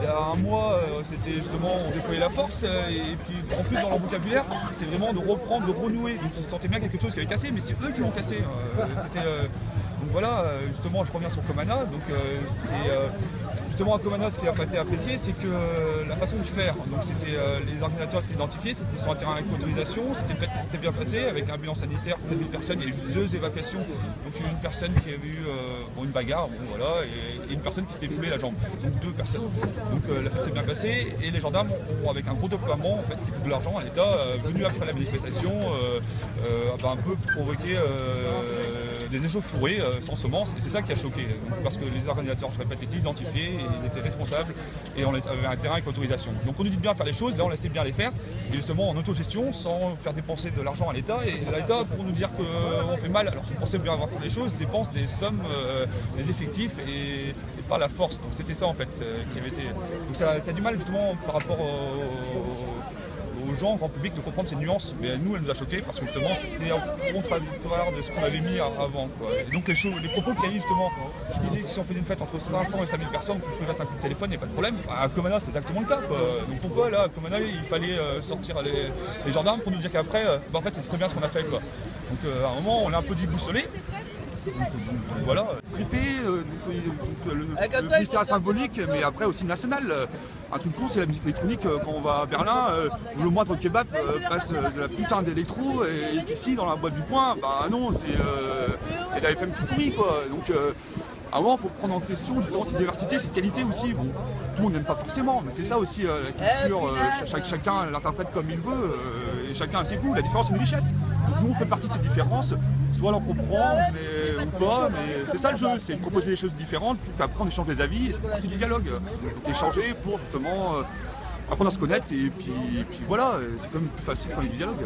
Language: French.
il y a un mois, c'était justement on déployait la force et puis en plus dans leur vocabulaire, c'était vraiment de reprendre, de renouer. Donc ils sentaient bien quelque chose qui avait cassé, mais c'est eux qui l'ont cassé. Donc voilà, justement je reviens sur Comana. Donc justement à Comana, ce qui n'a pas été apprécié, c'est que la façon de faire, donc c'était les ordinateurs étaient identifiés, c'était sur un terrain avec autorisation, c'était bien passé avec un bilan sanitaire pour 1000 personnes, il y a eu juste 2 évacuations, donc une personne qui a eu une bagarre, voilà, et une personne qui s'était foulée la jambe, donc 2 personnes. Donc la fête s'est bien passée et les gendarmes ont avec un gros déploiement en fait, qui coûte de l'argent à l'État, venu après la manifestation, un peu provoquer des échauffourées sans semences, et c'est ça qui a choqué, donc, parce que les organisateurs, je répète, étaient identifiés, ils étaient responsables et on avait un terrain avec autorisation. Donc on nous dit de bien faire les choses, là on laissait bien les faire, et justement en autogestion, sans faire dépenser de l'argent à l'État, et l'État pour nous dire qu'on fait mal, alors qu'il pensait bien avoir fait les choses, dépense des sommes, des effectifs et pas la force. Donc c'était ça en fait qui avait été. Donc ça a du mal justement par rapport aux gens, au grand public, de comprendre ces nuances, mais nous, elle nous a choqués parce que justement, c'était contradictoire de ce qu'on avait mis avant. Quoi. Et donc les propos qu'il y a eu justement, qui disaient si on faisait une fête entre 500 et 5000 personnes, qu'on pouvait passer un coup de téléphone, il n'y a pas de problème. À Comana, c'est exactement le cas. Quoi. Donc pourquoi là, à Comana, il fallait sortir les gendarmes pour nous dire qu'après, en fait, c'est très bien ce qu'on a fait. Quoi. Donc à un moment, on est un peu déboussolé. Donc, voilà. Le préfet, le ministère symbolique, mais après aussi national. Un truc con, c'est la musique électronique. Quand on va à Berlin, le moindre kebab passe de la putain d'électro, et qu'ici, dans la boîte du coin, bah non, c'est la FM tout pourri, quoi. Donc, à un moment, il faut prendre en question justement cette diversité, cette qualité aussi. Bon, tout le monde n'aime pas forcément, mais c'est ça aussi la culture. Chacun l'interprète comme il veut, et chacun a ses goûts. La différence, c'est une richesse. Donc, nous, on fait partie de cette différence. Soit l'on comprend, ou pas, mais c'est ça le jeu, c'est de proposer des choses différentes pour qu'après on échange des avis, et c'est partie du dialogue. Donc échanger pour justement apprendre à se connaître, et puis voilà, c'est quand même plus facile quand il y a du dialogue.